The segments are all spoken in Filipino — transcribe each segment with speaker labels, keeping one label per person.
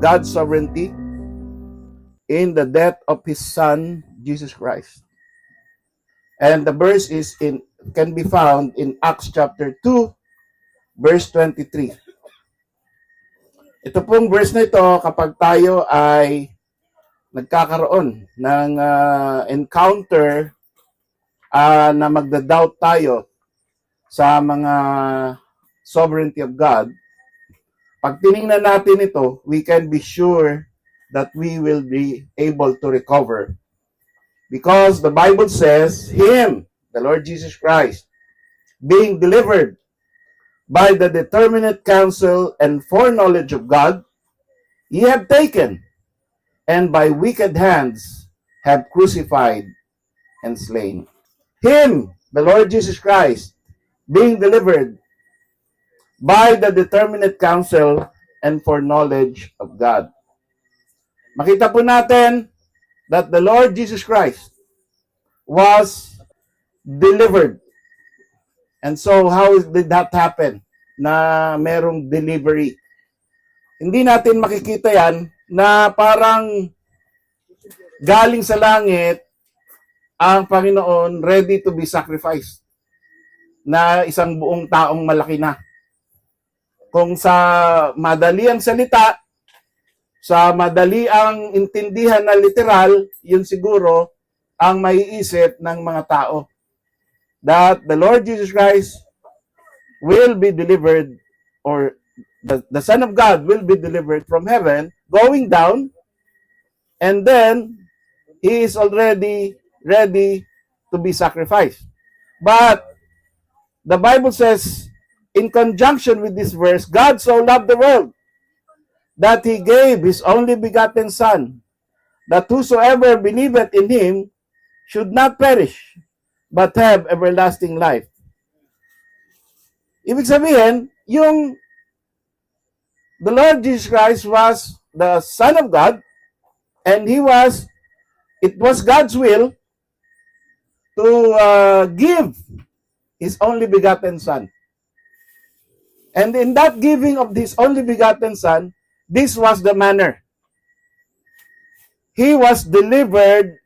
Speaker 1: God's sovereignty in the death of His Son, Jesus Christ. And the verse can be found in Acts chapter 2, verse 23. Ito pong verse na ito, kapag tayo ay nagkakaroon ng encounter na magda-doubt tayo sa mga sovereignty of God, pag tiningnan natin ito, we can be sure that we will be able to recover. Because the Bible says, Him, the Lord Jesus Christ, being delivered by the determinate counsel and foreknowledge of God, ye have taken, and by wicked hands have crucified and slain. Him, the Lord Jesus Christ, being delivered by the determinate counsel and foreknowledge of God. Makita po natin that the Lord Jesus Christ was delivered. And so, how did that happen? Na merong delivery. Hindi natin makikita yan na parang galing sa langit ang Panginoon ready to be sacrificed. Na isang buong taong malaki na. Kung sa madali ang salita, sa madali ang intindihan na literal, yun siguro ang maiisip ng mga tao. That the Lord Jesus Christ will be delivered, or the Son of God will be delivered from heaven, going down, and then He is already ready to be sacrificed. But the Bible says, in conjunction with this verse, God so loved the world that He gave His only begotten Son, that whosoever believeth in Him should not perish, but have everlasting life. Ibig sabihin, the Lord Jesus Christ was the Son of God, and it was God's will to give His only begotten Son. And in that giving of this only begotten Son, this was the manner. He was delivered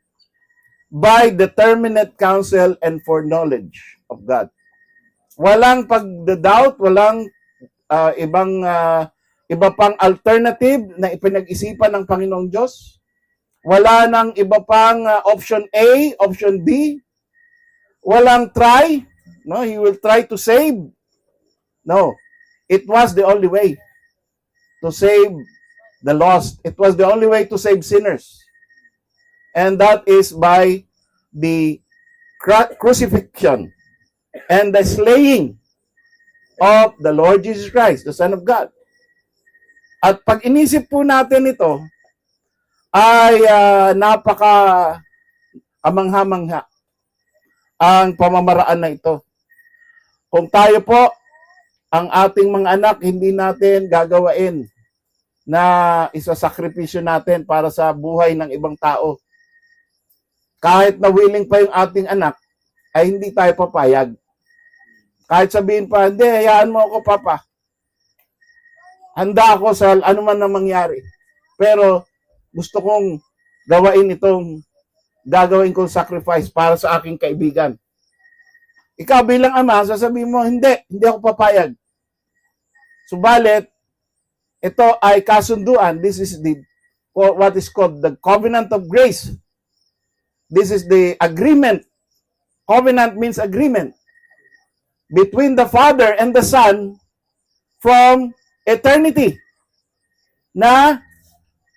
Speaker 1: by determinate counsel and foreknowledge of God. Walang pagdadoubt, walang iba pang alternative na ipinag-isipan ng Panginoong Diyos. Wala nang iba pang option A, option B. Walang try. No, He will try to save. No. It was the only way to save the lost. It was the only way to save sinners. And that is by the crucifixion and the slaying of the Lord Jesus Christ, the Son of God. At pag inisip po natin ito, ay napaka kamangha-mangha ang pamamaraan na ito. Kung tayo po, ang ating mga anak, hindi natin gagawain na isasakripisyo natin para sa buhay ng ibang tao. Kahit na willing pa yung ating anak, ay hindi tayo papayag. Kahit sabihin pa, hindi, hayaan mo ako, Papa. Handa ako sa anuman na mangyari. Pero gusto kong gagawin kong sacrifice para sa aking kaibigan. Ikaw bilang ama, sasabihin mo, hindi ako papayag. Subalit, ito ay kasunduan. This is what is called the covenant of grace. This is the agreement. Covenant means agreement between the Father and the Son from eternity. Na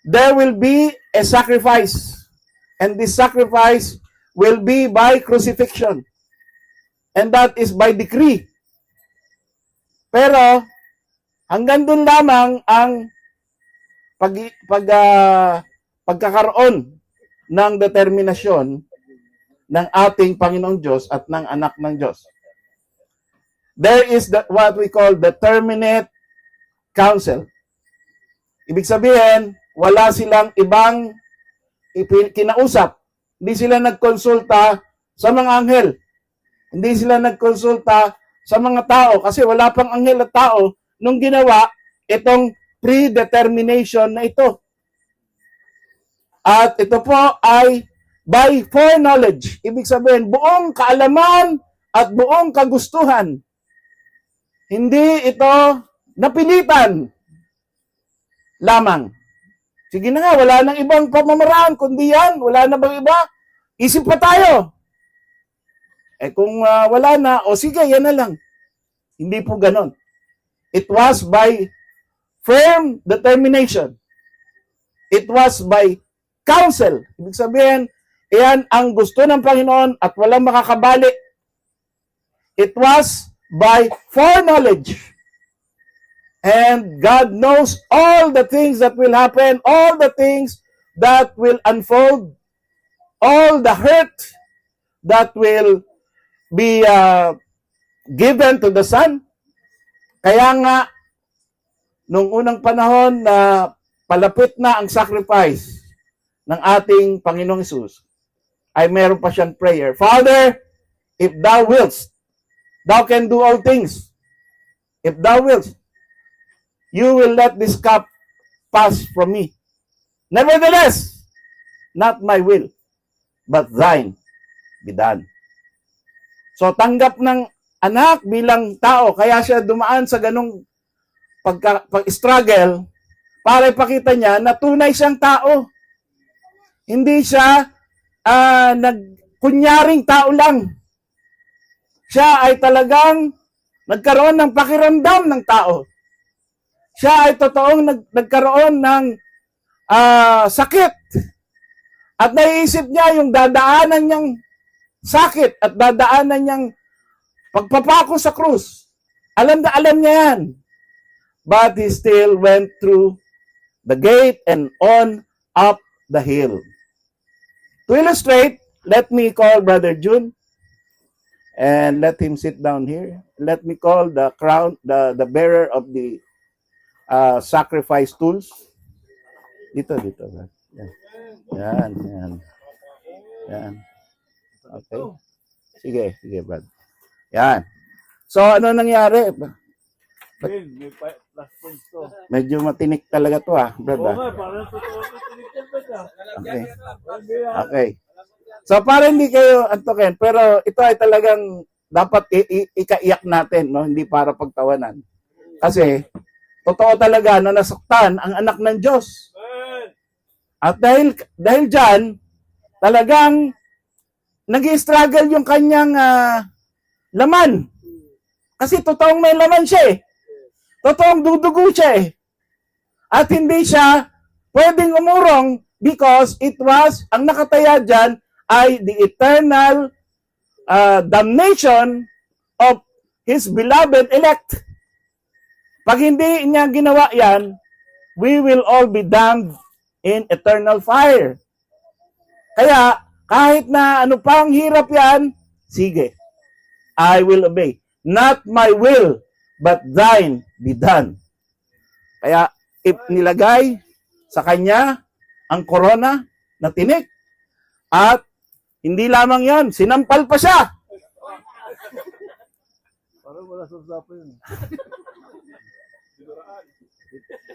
Speaker 1: there will be a sacrifice. And this sacrifice will be by crucifixion. And that is by decree. Pero, hanggang dun lamang ang pagkakaroon ng determinasyon ng ating Panginoong Diyos at ng anak ng Diyos. There is what we call determinate counsel. Ibig sabihin, wala silang ibang kinausap. Hindi sila nagkonsulta sa mga anghel. Hindi sila nagkonsulta sa mga tao kasi wala pang anghel at tao nung ginawa itong predetermination na ito. At ito po ay by foreknowledge. Ibig sabihin, buong kaalaman at buong kagustuhan. Hindi ito napilitan lamang. Sige na nga, wala nang ibang pamamaraan, kundi yan. Wala na bang iba? Isip pa tayo. Kung wala na, sige, yan na lang. Hindi po ganon. It was by firm determination. It was by counsel. Ibig sabihin, iyan ang gusto ng Panginoon at walang makakabali. It was by foreknowledge. And God knows all the things that will happen, all the things that will unfold, all the hurt that will be given to the Son. Kaya nga, nung unang panahon na palapit na ang sacrifice ng ating Panginoong Hesus, ay meron pa siyang prayer. Father, if thou wilt, thou can do all things. If thou wilt, you will let this cup pass from me. Nevertheless, not my will, but thine be done. So tanggap ng anak bilang tao, kaya siya dumaan sa ganung pag-struggle para ipakita niya na tunay siyang tao. Hindi siya nagkunyaring tao lang. Siya ay talagang nagkaroon ng pakiramdam ng tao. Siya ay totoong nagkaroon ng sakit. At naiisip niya yung dadaanan niyang sakit at dadaanan niyang pagpapako sa krus. Alam na alam niya yan. But he still went through the gate and on up the hill. To illustrate, let me call Brother June and let him sit down here. Let me call the crown, the bearer of the sacrifice tools. Dito. Yan. Yan. Okay. Sige, Brad. Yan. So, ano nangyari?
Speaker 2: May plus points to.
Speaker 1: Medyo matinik talaga to, Brad.
Speaker 2: Oo nga, parang totoo matinik yan, Brad.
Speaker 1: Okay. So, para hindi kayo antokin, pero ito ay talagang dapat ikaiyak natin, no? Hindi para pagtawanan. Kasi, totoo talaga na nasaktan ang anak ng Diyos. At dahil dyan, talagang nag-i-struggle yung kanyang laman. Kasi totoong may laman siya eh. Totoong dudugo siya eh. At hindi siya pwedeng umurong because it was, ang nakataya dyan ay the eternal damnation of His beloved elect. Pag hindi niya ginawa yan, we will all be damned in eternal fire. Kaya, kahit na ano pang hirap yan, sige, I will obey. Not my will, but thine be done. Kaya, nilagay sa kanya ang korona na tinik. At, hindi lamang yon, sinampal pa siya.
Speaker 2: Parang wala sa usapan yun.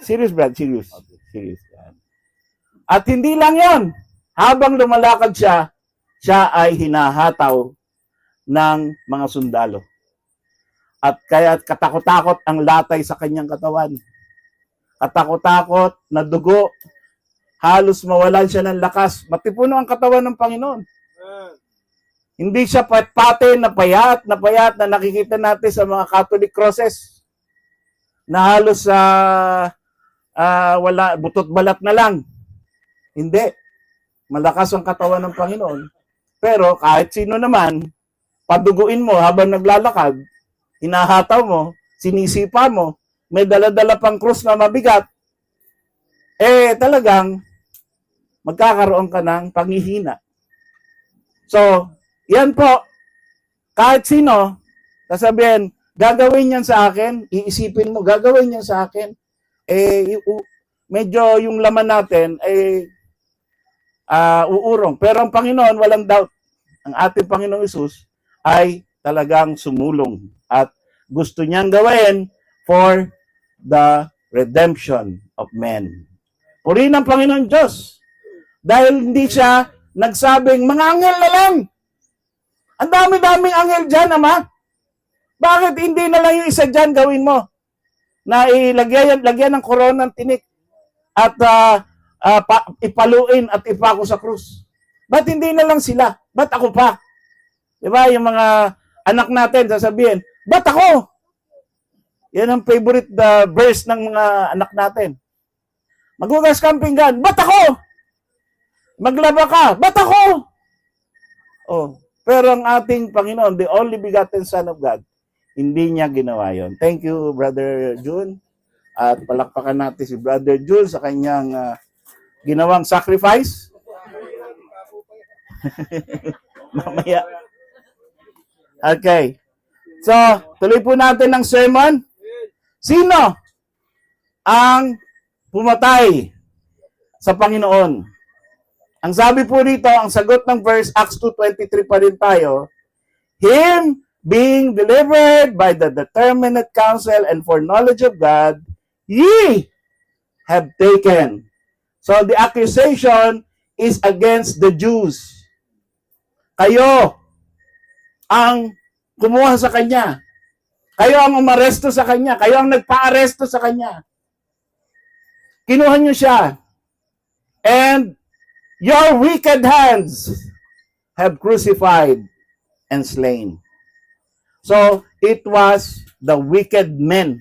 Speaker 1: Serious, Brad, serious. Serious. At hindi lang yon. Habang lumalakad siya, siya ay hinahataw ng mga sundalo. At kaya katakot-takot ang latay sa kanyang katawan. Katakot-takot na dugo. Halos mawalan siya ng lakas. Matipuno ang katawan ng Panginoon. Hindi siya pati na payat na nakikita natin sa mga Catholic crosses. Na halos wala, butot balat na lang. Hindi. Malakas ang katawan ng Panginoon. Pero kahit sino naman, paduguin mo habang naglalakad, hinahataw mo, sinisipa mo, may dala-dala pang krus na mabigat, talagang magkakaroon ka ng panghihina. So, yan po, kahit sino, sasabihin, gagawin yan sa akin, iisipin mo, gagawin yan sa akin, medyo yung laman natin, uurong. Pero ang Panginoon, walang doubt. Ang ating Panginoong Hesus ay talagang sumulong at gusto niyang gawin for the redemption of men. Purihin ang Panginoon Diyos. Dahil hindi siya nagsabing, mga anghel na lang. Ang dami-daming anghel dyan, Ama. Bakit hindi na lang yung isa dyan gawin mo? Na lagyan ng korona ng tinik at ipaluin at ipako sa krus. Ba't hindi na lang sila? Ba't ako pa? Diba? Yung mga anak natin sasabihin, ba't ako? Yan ang favorite verse ng mga anak natin. Maghugas kang pinggan, ba't ako? Maglaba ka, ba't ako? Oh, pero ang ating Panginoon, the only begotten Son of God, hindi niya ginawa yon. Thank you, Brother June. At palakpakan natin si Brother June sa kanyang ginawang sacrifice. Mamaya. Okay. So, tuloy po natin ang sermon. Sino ang pumatay sa Panginoon? Ang sabi po rito, ang sagot ng verse, Acts 2:23 pa rin tayo, Him being delivered by the determinate counsel and foreknowledge of God, ye have taken. So the accusation is against the Jews. Kayo ang kumuha sa Kanya. Kayo ang umaresto sa Kanya. Kayo ang nagpa-aresto sa Kanya. Kinuha niyo siya. And your wicked hands have crucified and slain. So, it was the wicked men.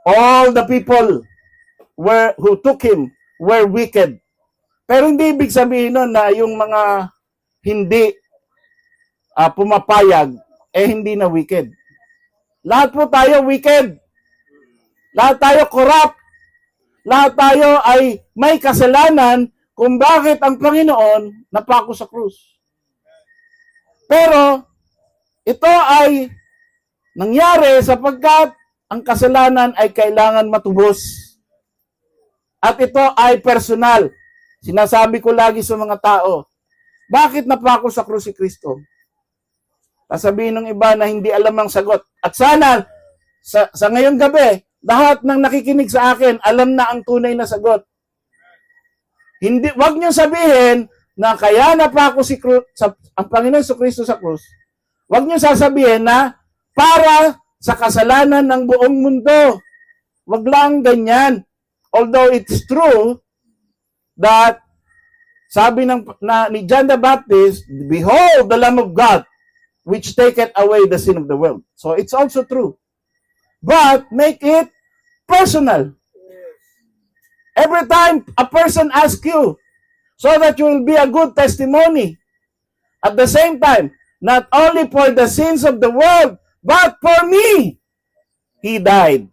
Speaker 1: All the people who took him were wicked. Pero hindi ibig sabihin nun na yung mga hindi pumapayag, hindi na wicked. Lahat po tayo wicked. Lahat tayo corrupt. Lahat tayo ay may kasalanan kung bakit ang Panginoon napako sa krus. Pero, ito ay nangyari sapagkat ang kasalanan ay kailangan matubos. At ito ay personal. Sinasabi ko lagi sa mga tao, bakit napako sa krus si Kristo? Sasabihin ng iba na hindi alam ang sagot. At sana, sa ngayong gabi, lahat ng nakikinig sa akin, alam na ang tunay na sagot. Hindi, wag niyo sabihin na kaya napako ang Panginoon sa Kristo sa krus. Wag niyo sasabihin na para sa kasalanan ng buong mundo. Wag lang ganyan. Although it's true that sabi ni John the Baptist, behold the Lamb of God which taketh away the sin of the world. So it's also true. But make it personal. Every time a person asks you, so that you will be a good testimony. At the same time, not only for the sins of the world, but for me, He died.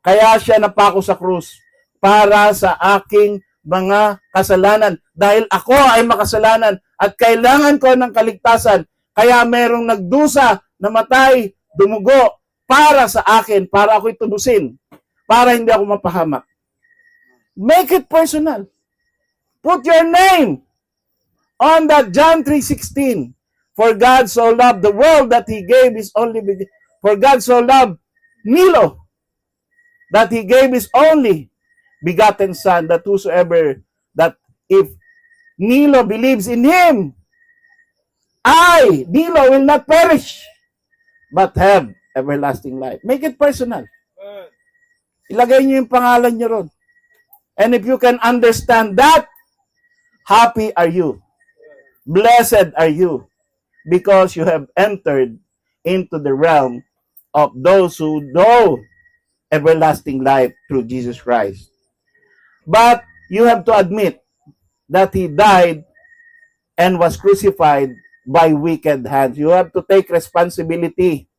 Speaker 1: Kaya siya napako sa krus para sa aking mga kasalanan. Dahil ako ay makasalanan at kailangan ko ng kaligtasan. Kaya merong nagdusa, namatay, dumugo para sa akin, para ako'y tubusin, para hindi ako mapahamak. Make it personal. Put your name on that John 3:16. For God so loved the world that He gave His only begotten. For God so loved Nilo that He gave His only begotten Son, that whosoever, that if Nilo believes in Him, Nilo will not perish, but have everlasting life. Make it personal. Ilagay niyo yung pangalan niyo ron. And if you can understand that, happy are you. Blessed are you. Because you have entered into the realm of those who know everlasting life through Jesus Christ. But you have to admit that He died and was crucified by wicked hands. You have to take responsibility.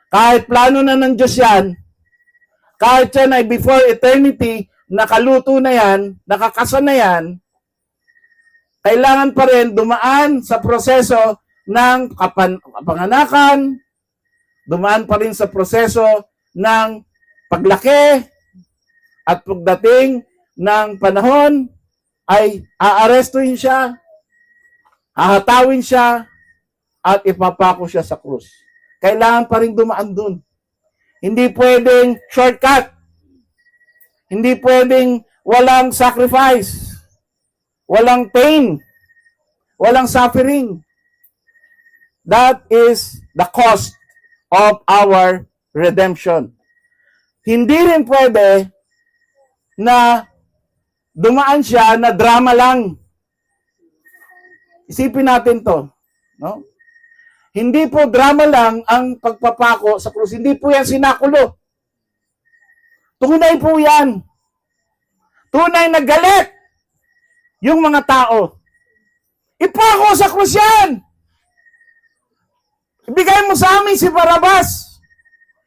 Speaker 1: Kahit plano na ng Diyos yan, kahit yan ay before eternity, nakaluto na yan, nakakasa na yan, kailangan pa rin dumaan sa proseso ng kapanganakan, dumaan pa rin sa proseso ng paglaki, at pagdating ng panahon, ay aarestuhin siya, hahatawin siya, at ipapako siya sa krus. Kailangan pa rin dumaan dun. Hindi pwedeng shortcut. Hindi pwedeng walang sacrifice. Walang pain. Walang suffering. That is the cost of our redemption. Hindi rin pwede na dumaan siya na drama lang. Isipin natin to. No? Hindi po drama lang ang pagpapako sa krus. Hindi po yan sinakulo. Tunay po yan. Tunay na galit yung mga tao. Ipako sa krus yan. Ibigay mo sa amin si Barabas.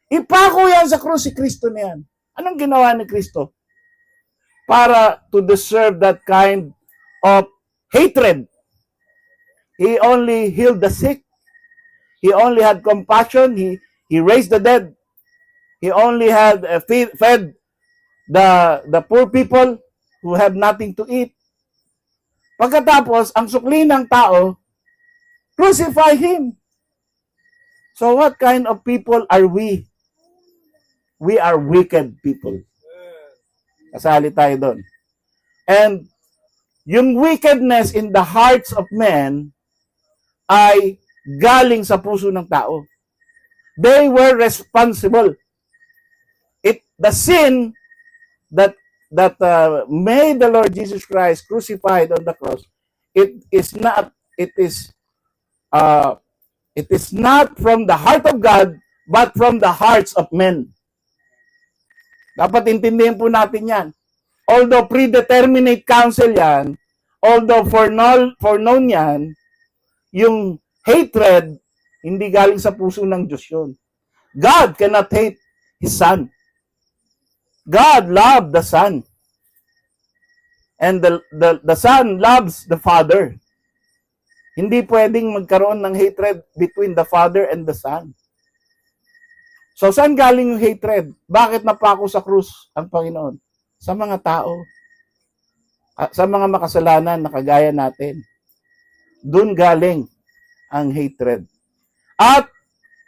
Speaker 1: Ipako yan sa krus si Kristo na yan. Anong ginawa ni Kristo? Para to deserve that kind of hatred. He only healed the sick. He only had compassion. He raised the dead. He only had fed the poor people who have nothing to eat. Pagkatapos, ang sukli ng tao, crucify him. So what kind of people are we? We are wicked people. Kasali tayo doon. And yung wickedness in the hearts of men ay galing sa puso ng tao. They were responsible. The sin that made the Lord Jesus Christ crucified on the cross, it is not from the heart of God, but from the hearts of men. Dapat intindihin po natin yan. Although predeterminate counsel yan, although foreknown yan, yung hatred, hindi galing sa puso ng Diyos yun. God cannot hate His Son. God loved the Son. And the Son loves the Father. Hindi pwedeng magkaroon ng hatred between the Father and the Son. So, saan galing yung hatred? Bakit napako sa krus ang Panginoon? Sa mga tao. Sa mga makasalanan na kagaya natin. Doon galing ang hatred. At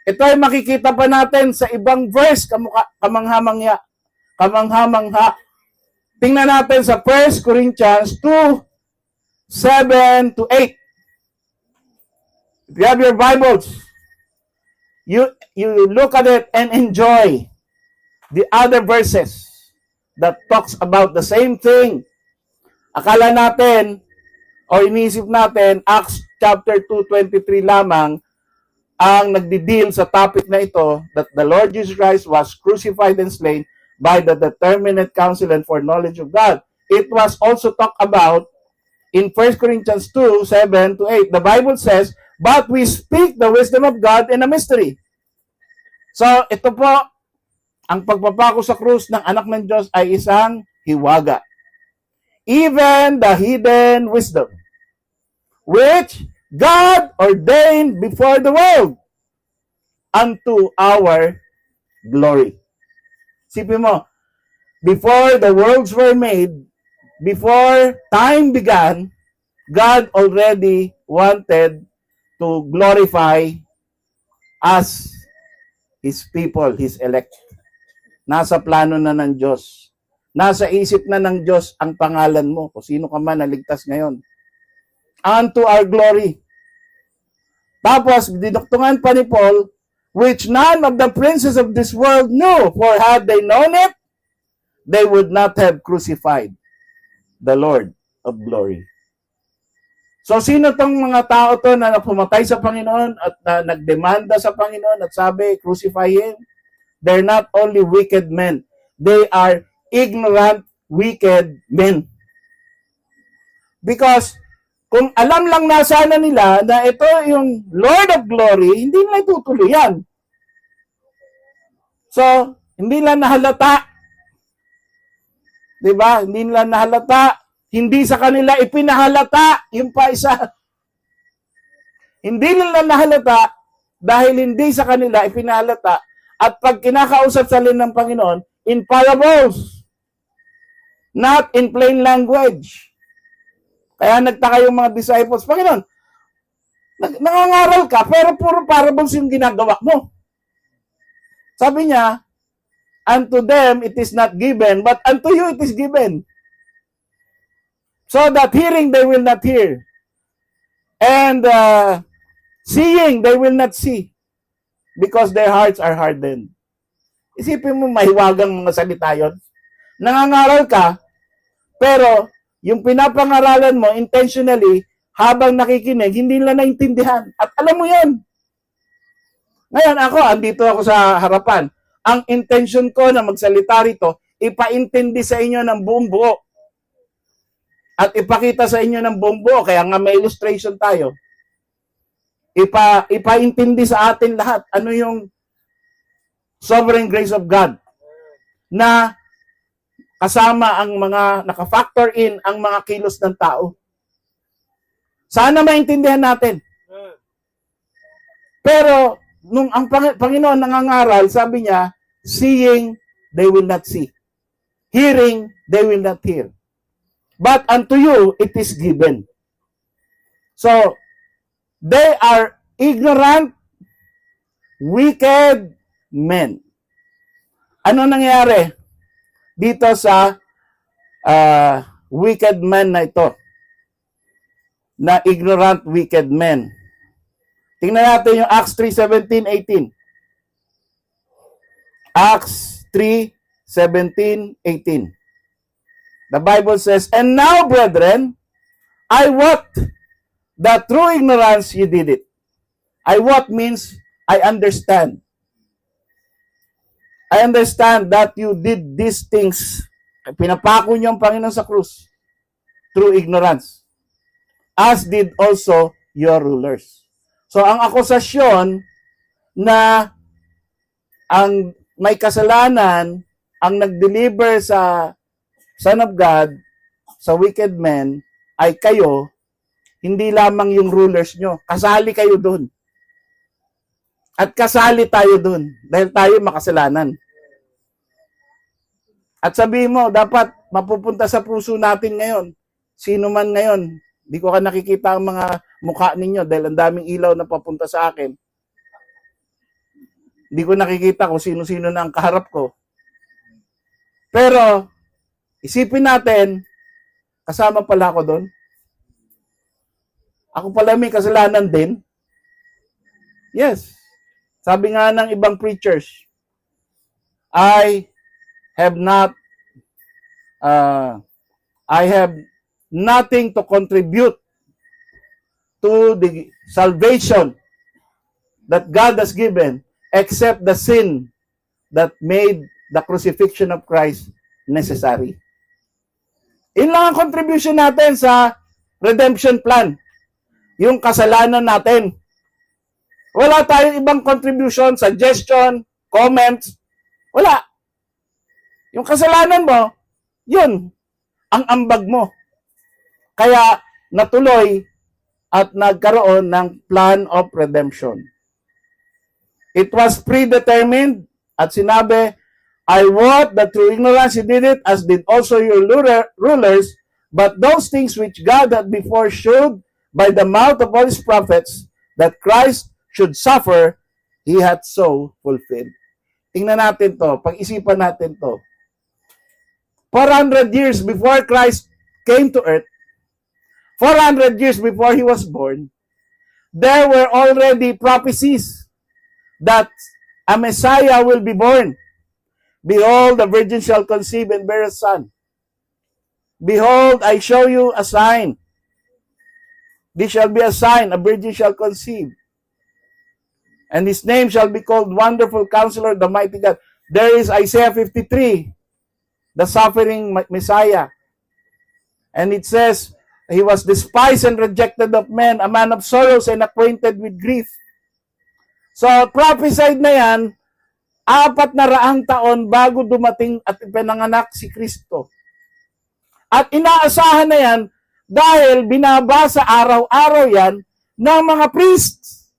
Speaker 1: ito ay makikita pa natin sa ibang verse, kamangha-mangha. Tingnan natin sa 1 Corinthians 2, 7 to 8. If you have your Bibles, you look at it and enjoy the other verses that talks about the same thing. Akala natin, o iniisip natin, Acts chapter 2:23 lamang ang nagdi-deal sa topic na ito, that the Lord Jesus Christ was crucified and slain by the determinate counsel and foreknowledge of God. It was also talked about in 1 Corinthians 2, 7 to 8. The Bible says, but we speak the wisdom of God in a mystery. So, ito po, ang pagpapako sa krus ng anak ng Diyos ay isang hiwaga. Even the hidden wisdom, which God ordained before the world unto our glory. Sipin mo, before the worlds were made, before time began, God already wanted to glorify us, His people, His elect. Nasa plano na ng Diyos. Nasa isip na ng Diyos ang pangalan mo, kung sino ka man naligtas ngayon. Unto our glory. Tapos, dinuktungan pa ni Paul, which none of the princes of this world knew, for had they known it, they would not have crucified the Lord of glory. So, sino tong mga tao to na pumatay sa Panginoon at nagdemanda sa Panginoon at sabi, crucify Him? They're not only wicked men. They are ignorant, wicked men. Because, kung alam lang na sana nila na ito yung Lord of Glory, hindi nila itutuloy yan. So, hindi nila nahalata. Diba? Hindi nila nahalata. Hindi sa kanila ipinahalata yung pa isa. Hindi nila nahalata dahil hindi sa kanila ipinahalata. At pag kinakausap sa ng Panginoon, in parables, not in plain language. Kaya nagtaka yung mga disciples, Panginoon, nangangaral ka, pero puro parables yung ginagawa mo. Sabi niya, unto them it is not given, but unto you it is given. So that hearing they will not hear, and seeing they will not see, because their hearts are hardened. Isipin mo, mahiwagang mga salita yun. Nangangaral ka, pero yung pinapangaralan mo intentionally, habang nakikinig, hindi nila naintindihan. At alam mo yan. Ngayon andito ako sa harapan. Ang intention ko na magsalita rito, ipaintindi sa inyo ng buong buo. At ipakita sa inyo ng buong buo, kaya nga may illustration tayo. Ipaintindi sa atin lahat ano yung sovereign grace of God na kasama ang mga naka-factor in ang mga kilos ng tao. Sana maintindihan natin. Pero nung ang Panginoon nangangaral, sabi niya, seeing they will not see. Hearing they will not hear. But unto you it is given. So they are ignorant, wicked men. Ano nangyari dito sa wicked men na ito? Na ignorant, wicked men. Tingnan natin yung Acts 3:17-18. Acts 3:17-18. The Bible says, "And now, brethren, I wot that through ignorance you did it." I wot means I understand. I understand that you did these things. Pinapako niyo ang Panginoon sa krus through ignorance. As did also your rulers. So, ang akusasyon na ang may kasalanan ang nag-deliver sa Son of God, sa wicked men, ay kayo, hindi lamang yung rulers nyo. Kasali kayo dun. At kasali tayo dun. Dahil tayo makasalanan. At sabihin mo, dapat mapupunta sa puso natin ngayon. Sino man ngayon, di ko ka nakikita ang mga mukha ninyo dahil ang daming ilaw na papunta sa akin. Di ko nakikita kung sino-sino na ang kaharap ko. Pero, isipin natin, kasama pala ako doon. Ako pala may kasalanan din. Yes. Sabi nga ng ibang preachers, I have nothing to contribute to the salvation that God has given except the sin that made the crucifixion of Christ necessary. Yun lang ang contribution natin sa redemption plan. Yung kasalanan natin. Wala tayong ibang contribution, suggestion, comments. Wala. Yung kasalanan mo, yun ang ambag mo. Kaya natuloy at nagkaroon ng plan of redemption. It was predetermined at sinabi, I wot that through ignorance you did it, as did also your rulers, but those things which God had before showed by the mouth of all his prophets, that Christ should suffer, he hath so fulfilled. Tingnan natin to, pag-isipan natin to. 400 years before Christ came to earth, 400 years before he was born, there were already prophecies that a Messiah will be born. Behold, the virgin shall conceive and bear a son. Behold, I show you a sign. This shall be a sign, a virgin shall conceive. And his name shall be called Wonderful Counselor, the Mighty God. There is Isaiah 53, the suffering Messiah. And it says, he was despised and rejected of men, a man of sorrows and acquainted with grief. So, prophesied na yan, 400 taon bago dumating at ipinanganak si Kristo. At inaasahan na yan dahil binabasa araw-araw yan ng mga priests,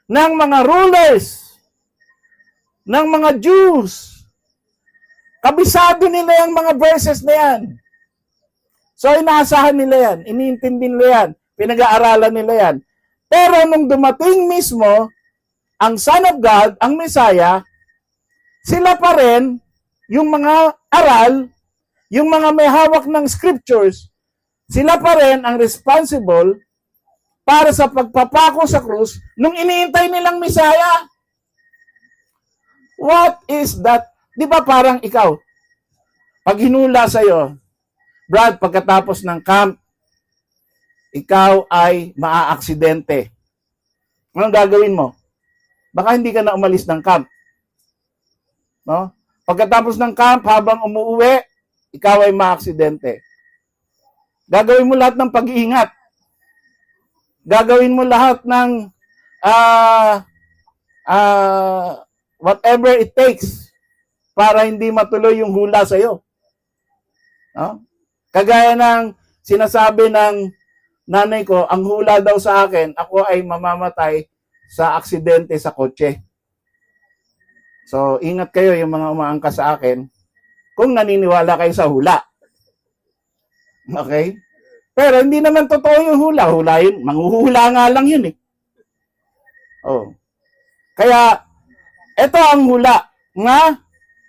Speaker 1: ng mga rulers, ng mga Jews. Kabisado nila yung mga verses na yan. So, inaasahan nila yan, iniintindi nila yan, pinag-aaralan nila yan. Pero nung dumating mismo, ang Son of God, ang Messiah, sila pa rin, yung mga aral, yung mga may hawak ng scriptures, sila pa rin ang responsible para sa pagpapako sa krus nung iniintay nilang Misaya. What is that? Di ba parang ikaw, pag hinula sa'yo, Brad, pagkatapos ng camp, ikaw ay maaaksidente. Anong gagawin mo? Baka hindi ka na umalis ng camp. No? Pagkatapos ng camp, habang umuuwi, ikaw ay maaaksidente. Gagawin mo lahat ng pag-iingat. Gagawin mo lahat ng whatever it takes para hindi matuloy yung hula sa'yo. No? Kagaya ng sinasabi ng nanay ko, ang hula daw sa akin, ako ay mamamatay sa aksidente sa kotse. So, ingat kayo yung mga umaangka sa akin kung naniniwala kayo sa hula. Okay? Pero hindi naman totoo yung hula. Hula yun. Manghuhula nga lang yun eh. Oh. Kaya, ito ang hula nga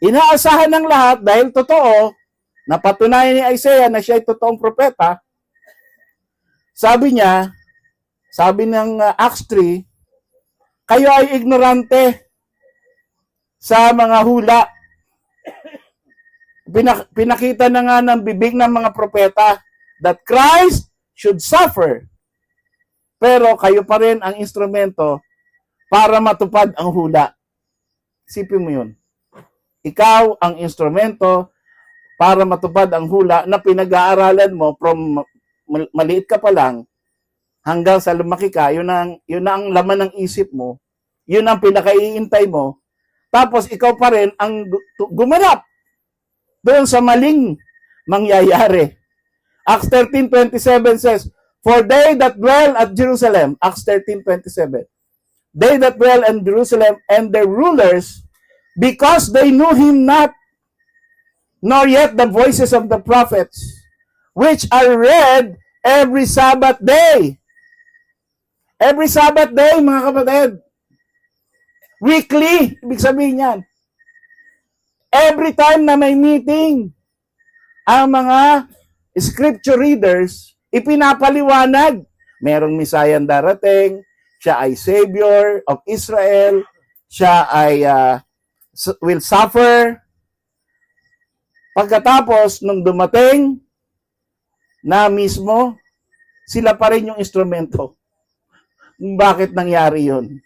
Speaker 1: inaasahan ng lahat dahil totoo, napatunayan ni Isaiah na siya ay totoong propeta. Sabi niya, sabi ng Acts 3, kayo ay ignorante sa mga hula. Pinakita na nga ng bibig ng mga propeta that Christ should suffer. Pero kayo pa rin ang instrumento para matupad ang hula. Isipin mo yun. Ikaw ang instrumento para matupad ang hula na pinag-aaralan mo from maliit ka pa lang hanggang sa lumaki ka, yun ang laman ng isip mo, yun ang pinakaiintay mo, tapos ikaw pa rin ang gumanap doon sa maling mangyayari. Acts 13:27 says, for they that dwell at Jerusalem, Acts 13:27, they that dwell in Jerusalem and their rulers, because they knew him not, nor yet the voices of the prophets, which are read every Sabbath day. Every Sabbath day, mga kapatid. Weekly, ibig sabihin yan. Every time na may meeting, ang mga scripture readers, ipinapaliwanag. Merong Messiah darating, siya ay Savior of Israel, siya ay will suffer. Pagkatapos, nung dumating na mismo, sila pa rin yung instrumento. Bakit nangyari yun?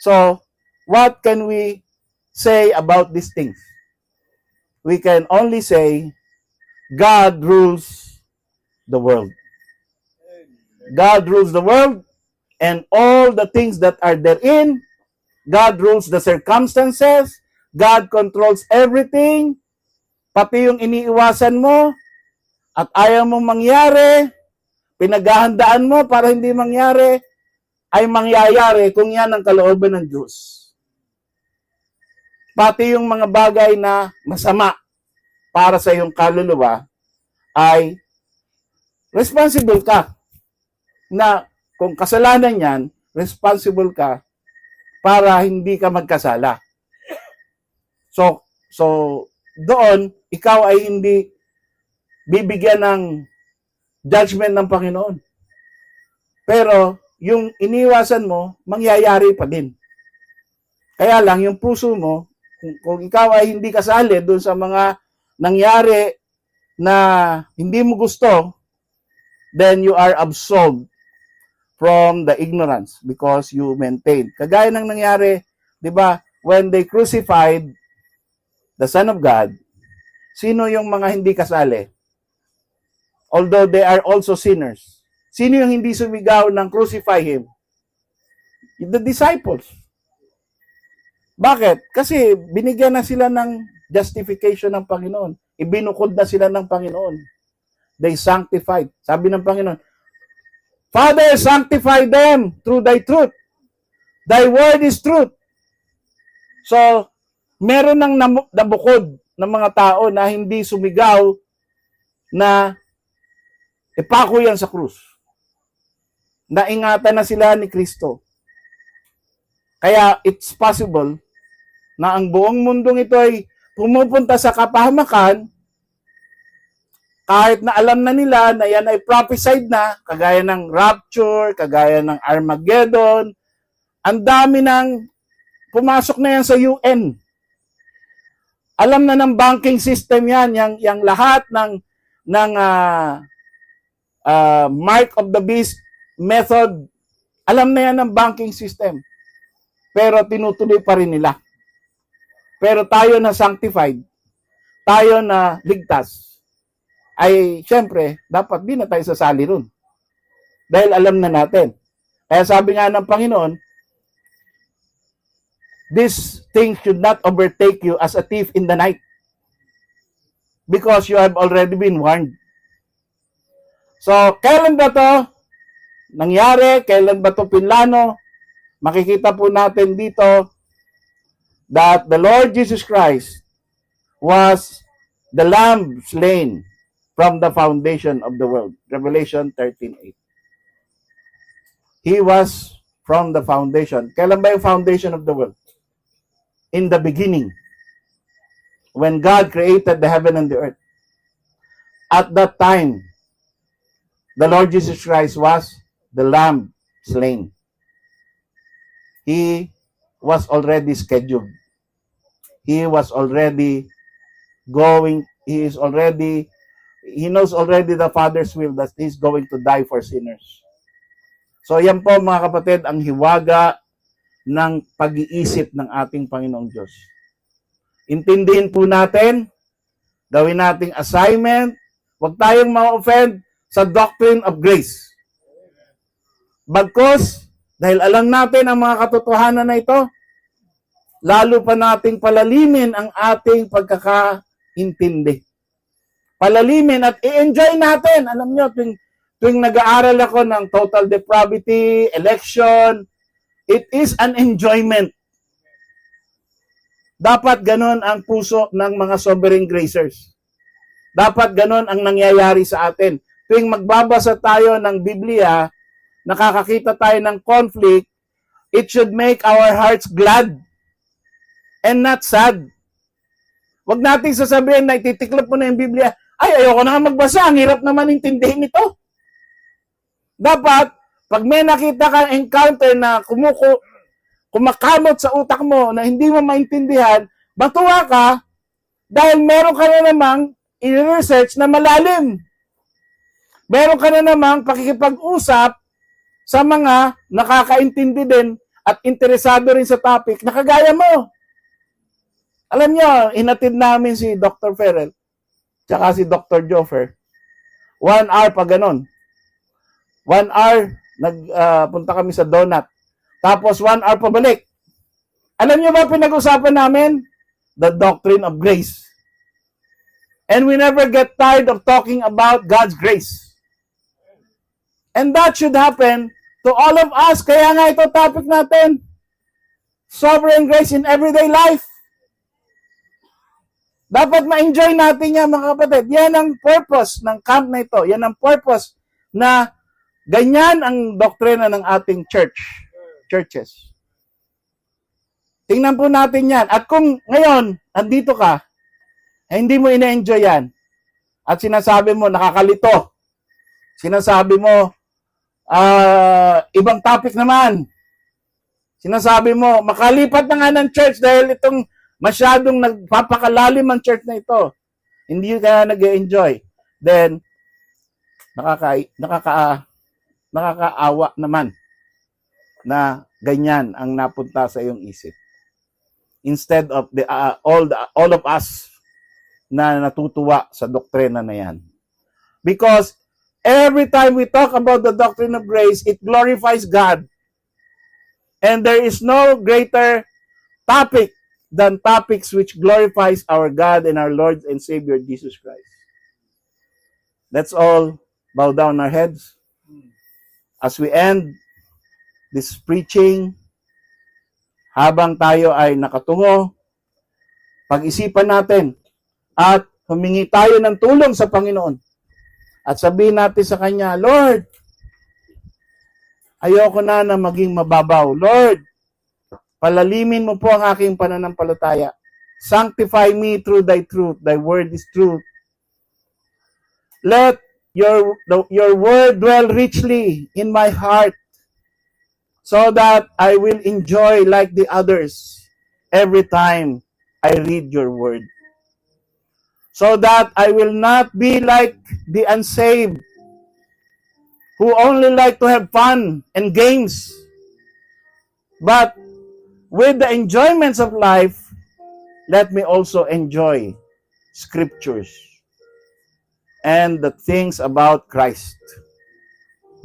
Speaker 1: So, what can we say about these things? We can only say, God rules the world. God rules the world and all the things that are therein. God rules the circumstances. God controls everything. Pati yung iniiwasan mo at ayaw mong mangyari, pinaghahandaan mo para hindi mangyari, ay mangyayari kung yan ang kalooban ng Diyos. Pati yung mga bagay na masama para sa iyong kaluluwa, ay responsible ka. Na kung kasalanan yan, responsible ka para hindi ka magkasala. So doon, ikaw ay hindi bibigyan ng judgment ng Panginoon. Pero yung iniwasan mo, mangyayari pa din. Kaya lang, yung puso mo, kung ikaw ay hindi kasali doon sa mga nangyari na hindi mo gusto, then you are absolved from the ignorance because you maintain. Kagaya ng nangyari, di ba, when they crucified the Son of God, sino yung mga hindi kasali? Although they are also sinners. Sino yung hindi sumigaw ng crucify Him? The disciples. Bakit? Kasi binigyan na sila ng justification ng Panginoon. Ibinukod na sila ng Panginoon. They sanctified. Sabi ng Panginoon, Father, sanctify them through thy truth. Thy word is truth. So, meron ng nabukod ng mga tao na hindi sumigaw na ipako yan sa krus. Naingatan na sila ni Kristo. Kaya it's possible na ang buong mundong ito ay pumupunta sa kapahamakan, kahit na alam na nila na yan ay prophesied na, kagaya ng rapture, kagaya ng Armageddon, ang dami ng pumasok na yan sa UN. Alam na ng banking system yan, yang lahat ng mark of the beast method, alam na yan ng banking system. Pero tinutuloy pa rin nila. Pero tayo na sanctified, tayo na ligtas, ay syempre, dapat di na tayo sasali ron. Dahil alam na natin. Kaya sabi nga ng Panginoon, this thing should not overtake you as a thief in the night. Because you have already been warned. So, kailan ba to nangyari? Kailan ba to pinlano? Makikita po natin dito that the Lord Jesus Christ was the Lamb slain from the foundation of the world. Revelation 13:8. He was from the foundation. Kailan ba yung foundation of the world? In the beginning. When God created the heaven and the earth. At that time, the Lord Jesus Christ was the Lamb slain. He was already scheduled. He was already going, he knows already the Father's will that He's going to die for sinners. So yan po mga kapatid, ang hiwaga ng pag-iisip ng ating Panginoong Diyos. Intindihin po natin, gawin nating assignment, huwag tayong ma-offend sa doctrine of grace. Bagkus, dahil alam natin ang mga katotohanan na ito, lalo pa nating palalimin ang ating pagkakaintindi. Palalimin at i-enjoy natin. Alam nyo, tuwing nag-aaral ako ng total depravity, election, it is an enjoyment. Dapat ganon ang puso ng mga sovereign gracers. Dapat ganon ang nangyayari sa atin. Tuwing magbabasa tayo ng Biblia, nakakakita tayo ng conflict, it should make our hearts glad and not sad. Huwag nating sasabihin na ititiklop mo na yung Biblia, ay, ayoko na magbasa, ang hirap naman intindihin ito. Dapat, pag may nakita kang encounter na kumakamot sa utak mo na hindi mo maintindihan, matuwa ka dahil meron ka na namang i-research na malalim. Meron ka na namang pakikipag-usap sa mga nakakaintindi din at interesado rin sa topic na kagaya mo. Alam nyo, hinatid namin si Dr. Ferrell tsaka si Dr. Joffer. 1 hour pa ganon. 1 hour, nagpunta kami sa donut. Tapos 1 hour pabalik. Alam nyo ba pinag-usapan namin? The doctrine of grace. And we never get tired of talking about God's grace. And that should happen to all of us. Kaya nga ito topic natin. Sovereign grace in everyday life. Dapat ma-enjoy natin yan mga kapatid. Yan ang purpose ng camp na ito. Yan ang purpose na ganyan ang doktrina ng ating churches. Tingnan po natin yan. At kung ngayon, andito ka, hindi mo ina-enjoy yan, at sinasabi mo, nakakalito, sinasabi mo, ibang topic naman, sinasabi mo, makalipat na nga ng church dahil itong masyadong nagpapakalalim ang church na ito, hindi ka nag-enjoy, then, nakakaawa naman na ganyan ang napunta sa iyong isip. Instead of all of us na natutuwa sa doktrina na yan. Because every time we talk about the doctrine of grace, it glorifies God. And there is no greater topic than topics which glorifies our God and our Lord and Savior Jesus Christ. Let's all bow down our heads as we end this preaching. Habang tayo ay nakatungo, pag-isipan natin at humingi tayo ng tulong sa Panginoon. At sabihin natin sa Kanya, Lord, ayoko na maging mababaw. Lord, Palalimin mo po ang aking pananampalataya. Sanctify me through thy truth. Thy word is truth. Let your word dwell richly in my heart so that I will enjoy like the others every time I read your word. So that I will not be like the unsaved who only like to have fun and games. But with the enjoyments of life, let me also enjoy scriptures and the things about Christ,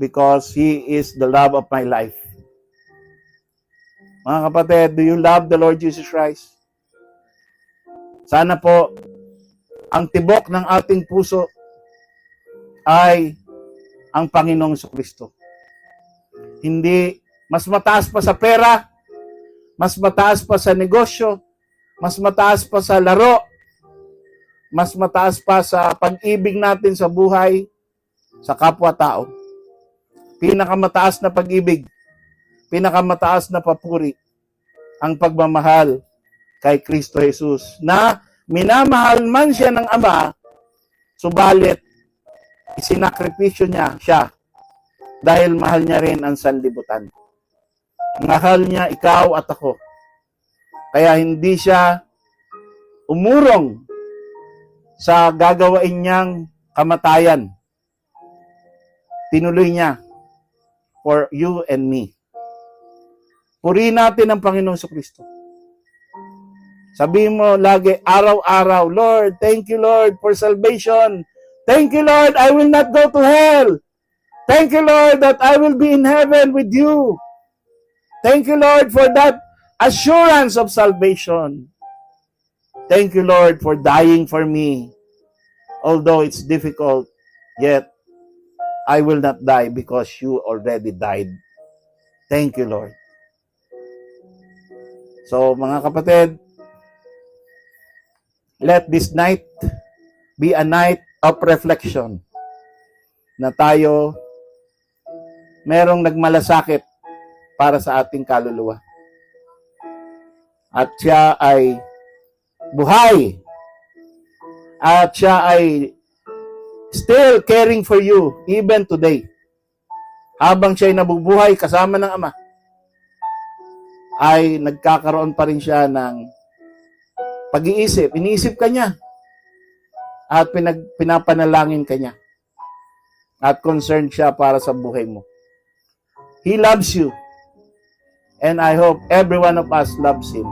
Speaker 1: because He is the love of my life. Mga kapatid, do you love the Lord Jesus Christ? Sana po, ang tibok ng ating puso ay ang Panginoong Jesucristo. Hindi mas mataas pa sa pera, mas mataas pa sa negosyo, mas mataas pa sa laro, mas mataas pa sa pag-ibig natin sa buhay, sa kapwa-tao. Pinakamataas na pag-ibig, pinakamataas na papuri, ang pagmamahal kay Kristo Jesus, na minamahal man siya ng Ama, subalit isinakripisyo niya siya dahil mahal niya rin ang sanlibutan. Mahal niya ikaw at ako. Kaya hindi siya umurong sa gagawain niyang kamatayan. Tinuloy niya for you and me. Purihin natin ang Panginoong Jesucristo. Sabihin mo lagi, araw-araw, Lord, thank you, Lord, for salvation. Thank you, Lord, I will not go to hell. Thank you, Lord, that I will be in heaven with you. Thank you, Lord, for that assurance of salvation. Thank you, Lord, for dying for me. Although it's difficult, yet I will not die because you already died. Thank you, Lord. So, mga kapatid, let this night be a night of reflection na tayo merong nagmalasakit para sa ating kaluluwa. At siya ay buhay. At siya ay still caring for you even today. Habang siya ay nabubuhay kasama ng Ama, ay nagkakaroon pa rin siya ng pag-iisip. Iniisip ka niya. At pinapanalangin ka niya. At concerned siya para sa buhay mo. He loves you. And I hope every one of us loves Him.